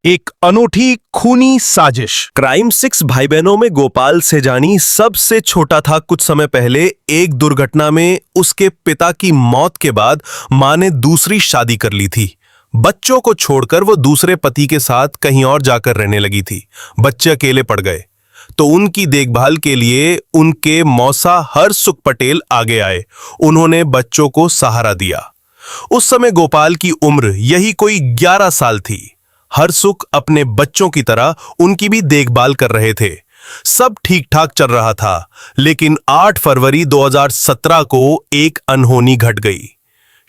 एक अनूठी खूनी साजिश। क्राइम 6 भाई बहनों में गोपाल सेजानी सबसे छोटा था। कुछ समय पहले एक दुर्घटना में उसके पिता की मौत के बाद मां ने दूसरी शादी कर ली थी। बच्चों को छोड़कर वो दूसरे पति के साथ कहीं और जाकर रहने लगी थी। बच्चे अकेले पड़ गए तो उनकी देखभाल के लिए उनके मौसा हरसुख पटेल आगे आए। उन्होंने बच्चों को सहारा दिया। उस समय गोपाल की उम्र यही कोई 11 साल थी। हरसुख अपने बच्चों की तरह उनकी भी देखभाल कर रहे थे। सब ठीक ठाक चल रहा था, लेकिन 8 फरवरी 2017 को एक अनहोनी घट गई।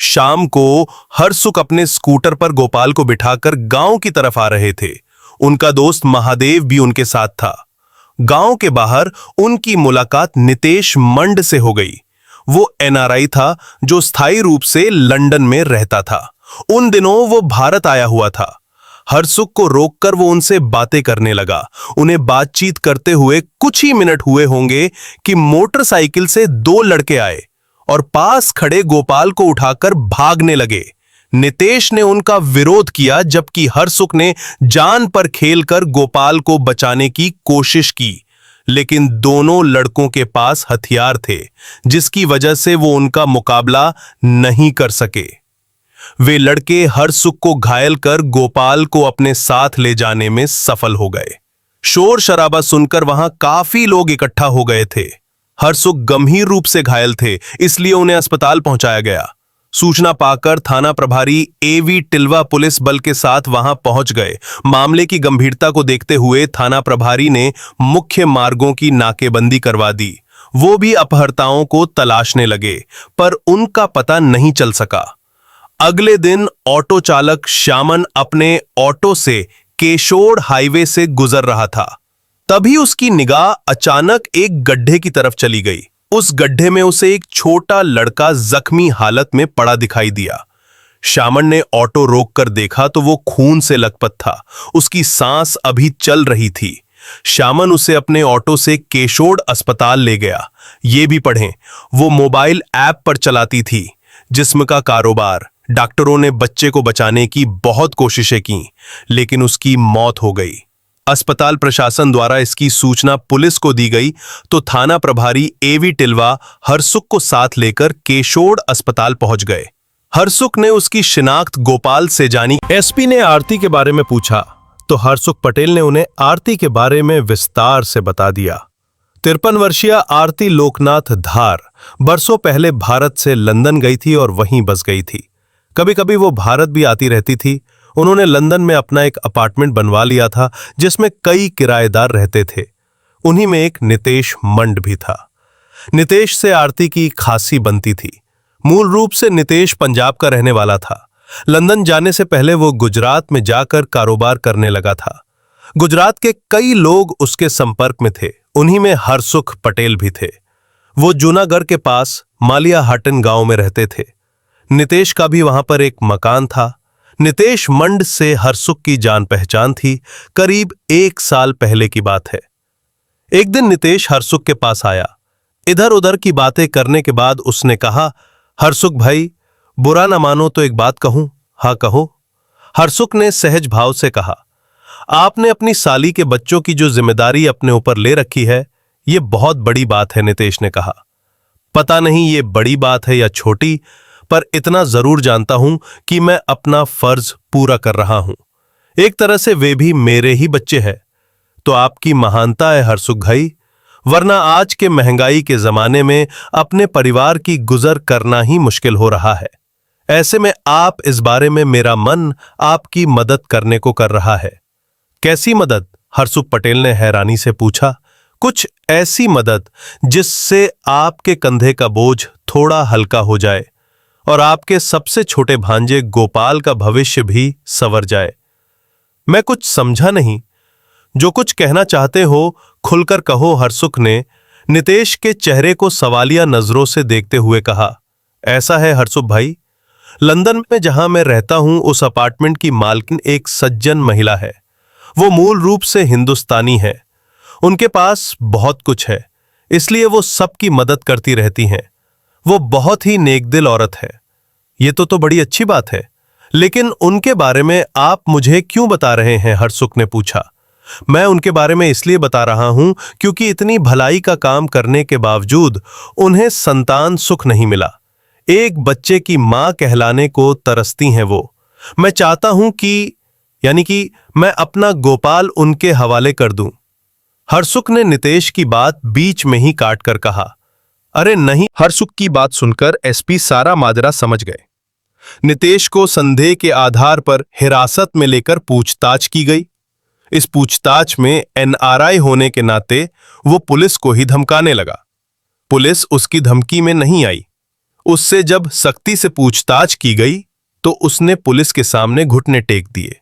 शाम को हरसुख अपने स्कूटर पर गोपाल को बिठाकर गांव की तरफ आ रहे थे। उनका दोस्त महादेव भी उनके साथ था। गांव के बाहर उनकी मुलाकात नितेश मंड से हो गई। वो एनआरआई था जो स्थायी रूप से लंदन में रहता था। उन दिनों वो भारत आया हुआ था। हरसुख को रोककर वो उनसे बातें करने लगा। उन्हें बातचीत करते हुए कुछ ही मिनट हुए होंगे कि मोटरसाइकिल से 2 लड़के आए और पास खड़े गोपाल को उठाकर भागने लगे। नितेश ने उनका विरोध किया, जबकि हरसुख ने जान पर खेलकर गोपाल को बचाने की कोशिश की। लेकिन दोनों लड़कों के पास हथियार थे, जिसकी वजह से वो उनका मुकाबला नहीं कर सके। वे लड़के हरसुख को घायल कर गोपाल को अपने साथ ले जाने में सफल हो गए। शोर शराबा सुनकर वहां काफी लोग इकट्ठा हो गए थे। हरसुख गंभीर रूप से घायल थे, इसलिए उन्हें अस्पताल पहुंचाया गया। सूचना पाकर थाना प्रभारी एवी टिलवा पुलिस बल के साथ वहां पहुंच गए। मामले की गंभीरता को देखते हुए थाना प्रभारी ने मुख्य मार्गों की नाकेबंदी करवा दी। वो भी अपहर्ताओं को तलाशने लगे, पर उनका पता नहीं चल सका। अगले दिन ऑटो चालक श्यामन अपने ऑटो से केशोड़ हाईवे से गुजर रहा था। तभी उसकी निगाह अचानक एक गड्ढे की तरफ चली गई। उस गड्ढे में उसे एक छोटा लड़का जख्मी हालत में पड़ा दिखाई दिया। श्यामन ने ऑटो रोककर देखा तो वो खून से लथपथ था। उसकी सांस अभी चल रही थी। श्यामन उसे अपने ऑटो से केशोड़ अस्पताल ले गया। ये भी पढ़ें, वो मोबाइल ऐप पर चलाती थी। जिस्म का कारोबार। डॉक्टरों ने बच्चे को बचाने की बहुत कोशिशें की, लेकिन उसकी मौत हो गई। अस्पताल प्रशासन द्वारा इसकी सूचना पुलिस को दी गई तो थाना प्रभारी एवी टिलवा हरसुख को साथ लेकर केशोड़ अस्पताल पहुंच गए। हरसुख ने उसकी शिनाख्त गोपाल सेजानी। एसपी ने आरती के बारे में पूछा तो हरसुख पटेल ने उन्हें आरती के बारे में विस्तार से बता दिया। 53 वर्षीय आरती लोकनाथ धार बरसों पहले भारत से लंदन गई थी और वहीं बस गई थी। कभी कभी वो भारत भी आती रहती थी। उन्होंने लंदन में अपना एक अपार्टमेंट बनवा लिया था, जिसमें कई किराएदार रहते थे। उन्हीं में एक नितेश मंड भी था। नितेश से आरती की खासी बनती थी। मूल रूप से नितेश पंजाब का रहने वाला था। लंदन जाने से पहले वो गुजरात में जाकर कारोबार करने लगा था। गुजरात के कई लोग उसके संपर्क में थे। उन्हीं में हरसुख पटेल भी थे। वो जूनागढ़ के पास मालिया हाटन गांव में रहते थे। नितेश का भी वहां पर एक मकान था। नितेश मंड से हरसुख की जान पहचान थी। करीब 1 साल पहले की बात है। एक दिन नितेश हरसुख के पास आया। इधर उधर की बातें करने के बाद उसने कहा, हरसुख भाई, बुरा ना मानो तो एक बात कहूं। हाँ कहो। हरसुख ने सहज भाव से कहा, आपने अपनी साली के बच्चों की जो जिम्मेदारी अपने ऊपर ले रखी है, ये बहुत बड़ी बात है। नितेश ने कहा, पता नहीं ये बड़ी बात है या छोटी, पर इतना जरूर जानता हूं कि मैं अपना फर्ज पूरा कर रहा हूं। एक तरह से वे भी मेरे ही बच्चे हैं। तो आपकी महानता है हरसुख भाई, वरना आज के महंगाई के जमाने में अपने परिवार की गुजर करना ही मुश्किल हो रहा है। ऐसे में आप इस बारे में मेरा मन आपकी मदद करने को कर रहा है। कैसी मदद? हरसुख पटेल ने हैरानी से पूछा। कुछ ऐसी मदद जिससे आपके कंधे का बोझ थोड़ा हल्का हो जाए और आपके सबसे छोटे भांजे गोपाल का भविष्य भी संवर जाए। मैं कुछ समझा नहीं। जो कुछ कहना चाहते हो खुलकर कहो। हरसुख ने नितेश के चेहरे को सवालिया नजरों से देखते हुए कहा, ऐसा है हरसुख भाई, लंदन में जहां मैं रहता हूं उस अपार्टमेंट की मालकिन एक सज्जन महिला है। वो मूल रूप से हिंदुस्तानी है। उनके पास बहुत कुछ है, इसलिए वो सबकी मदद करती रहती हैं। वो बहुत ही नेकदिल औरत है। ये तो बड़ी अच्छी बात है, लेकिन उनके बारे में आप मुझे क्यों बता रहे हैं? हरसुख ने पूछा। मैं उनके बारे में इसलिए बता रहा हूं क्योंकि इतनी भलाई का काम करने के बावजूद उन्हें संतान सुख नहीं मिला। एक बच्चे की मां कहलाने को तरसती हैं वो। मैं चाहता हूं कि मैं अपना गोपाल उनके हवाले कर दूं। हरसुख ने नितेश की बात बीच में ही काट कर कहा। अरे नहीं। हरसुख की बात सुनकर एसपी सारा माजरा समझ गए। नितेश को संदेह के आधार पर हिरासत में लेकर पूछताछ की गई। इस पूछताछ में एनआरआई होने के नाते वो पुलिस को ही धमकाने लगा। पुलिस उसकी धमकी में नहीं आई। उससे जब सख्ती से पूछताछ की गई तो उसने पुलिस के सामने घुटने टेक दिए।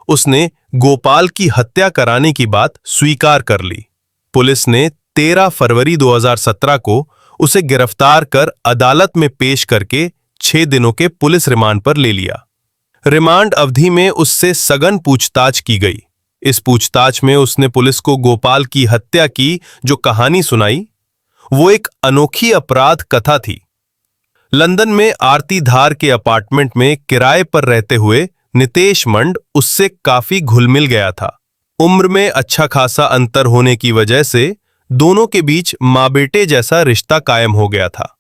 उसने गोपाल की हत्या कराने की बात स्वीकार कर ली। पुलिस ने 13 फरवरी 2017 को उसे गिरफ्तार कर अदालत में पेश करके 6 दिनों के पुलिस रिमांड पर ले लिया। रिमांड अवधि में उससे सघन पूछताछ की गई। इस पूछताछ में उसने पुलिस को गोपाल की हत्या की जो कहानी सुनाई, वो एक अनोखी अपराध कथा थी। लंदन में आरती धार के अपार्टमेंट में किराए पर रहते हुए नितेश मंड उससे काफी घुल मिल गया था। उम्र में अच्छा खासा अंतर होने की वजह से दोनों के बीच मां बेटे जैसा रिश्ता कायम हो गया था।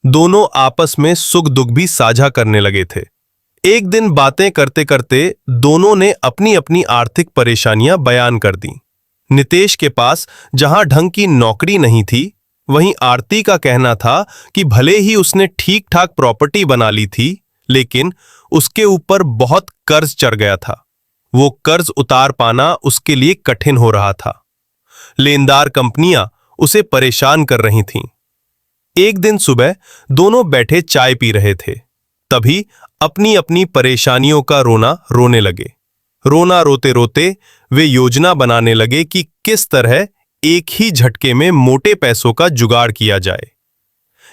दोनों आपस में सुख दुख भी साझा करने लगे थे। एक दिन बातें करते करते दोनों ने अपनी अपनी आर्थिक परेशानियां बयान कर दी। नितेश के पास जहां ढंग की नौकरी नहीं थी, वहीं आरती का कहना था कि भले ही उसने ठीक ठाक प्रॉपर्टी बना ली थी, लेकिन उसके ऊपर बहुत कर्ज चढ़ गया था। वो कर्ज उतार पाना उसके लिए कठिन हो रहा था। लेनदार कंपनियां उसे परेशान कर रही थीं। एक दिन सुबह दोनों बैठे चाय पी रहे थे। तभी अपनी अपनी परेशानियों का रोना रोने लगे। रोना रोते रोते वे योजना बनाने लगे कि किस तरह एक ही झटके में मोटे पैसों का जुगाड़ किया जाए।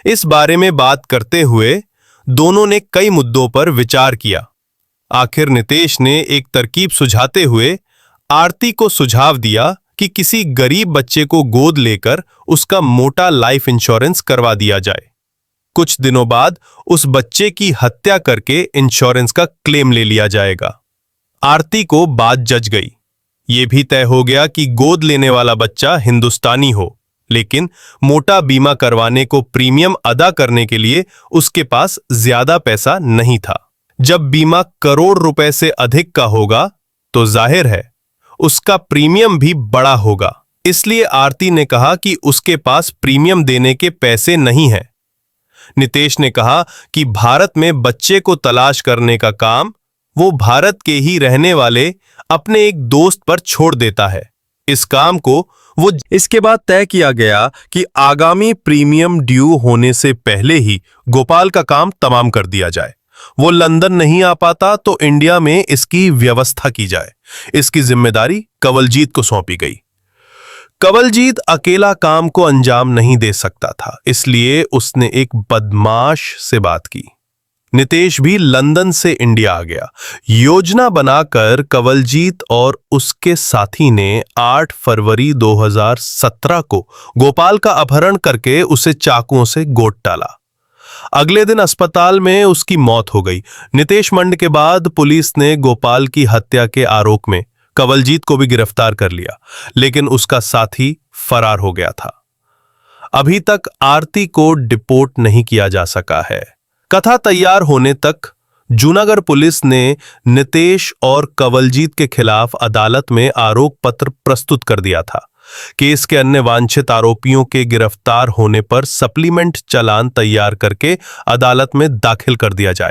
इस बारे में बात करते हुए दोनों ने कई मुद्दों पर विचार किया। आखिर नितेश ने एक तरकीब सुझाते हुए आरती को सुझाव दिया कि किसी गरीब बच्चे को गोद लेकर उसका मोटा लाइफ इंश्योरेंस करवा दिया जाए। कुछ दिनों बाद उस बच्चे की हत्या करके इंश्योरेंस का क्लेम ले लिया जाएगा। आरती को बात जच गई। ये भी तय हो गया कि गोद लेने वाला बच्चा हिंदुस्तानी हो, लेकिन मोटा बीमा करवाने को प्रीमियम अदा करने के लिए उसके पास ज्यादा पैसा नहीं था। जब बीमा करोड़ रुपए से अधिक का होगा तो जाहिर है उसका प्रीमियम भी बड़ा होगा। इसलिए आरती ने कहा कि उसके पास प्रीमियम देने के पैसे नहीं हैं। नितेश ने कहा कि भारत में बच्चे को तलाश करने का काम वो भारत के ही रहने वाले अपने एक दोस्त पर छोड़ देता है। इस काम को वो इसके बाद तय किया गया कि आगामी प्रीमियम ड्यू होने से पहले ही गोपाल का काम तमाम कर दिया जाए। वो लंदन नहीं आ पाता तो इंडिया में इसकी व्यवस्था की जाए। इसकी जिम्मेदारी कंवलजीत को सौंपी गई। कंवलजीत अकेला काम को अंजाम नहीं दे सकता था, इसलिए उसने एक बदमाश से बात की। नितेश भी लंदन से इंडिया आ गया। योजना बनाकर कंवलजीत और उसके साथी ने 8 फरवरी 2017 को गोपाल का अपहरण करके उसे चाकुओं से गोद डाला। अगले दिन अस्पताल में उसकी मौत हो गई। नितेश मंड के बाद पुलिस ने गोपाल की हत्या के आरोप में कंवलजीत को भी गिरफ्तार कर लिया, लेकिन उसका साथी फरार हो गया था। अभी तक आरती को डिपोर्ट नहीं किया जा सका है। कथा तैयार होने तक जूनागढ़ पुलिस ने नितेश और कंवलजीत के खिलाफ अदालत में आरोप पत्र प्रस्तुत कर दिया था। केस के अन्य वांछित आरोपियों के गिरफ्तार होने पर सप्लीमेंट चालान तैयार करके अदालत में दाखिल कर दिया जाए।